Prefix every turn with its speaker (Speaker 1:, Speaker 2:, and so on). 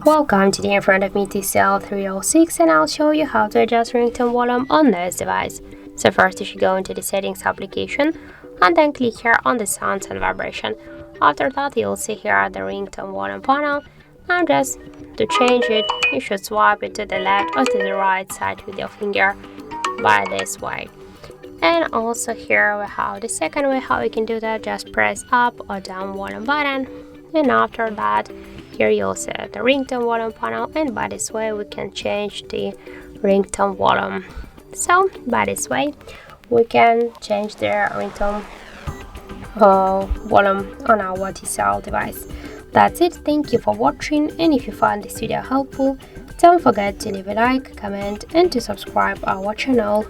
Speaker 1: Welcome, today in front of me TCL 306, and I'll show you how to adjust ringtone volume on this device. So first you should go into the settings application and then click here on the sounds and vibration. After that you'll see here the ringtone volume panel, and just to change it you should swipe it to the left or to the right side with your finger by this way. And also here we have the second way how you can do that. Just press up or down volume button, and after that here you'll see the ringtone volume panel, and by this way we can change the ringtone volume. So by this way we can change the ringtone volume on our TCL device. That's it. Thank you for watching, and if you found this video helpful, don't forget to leave a like, comment and to subscribe our channel.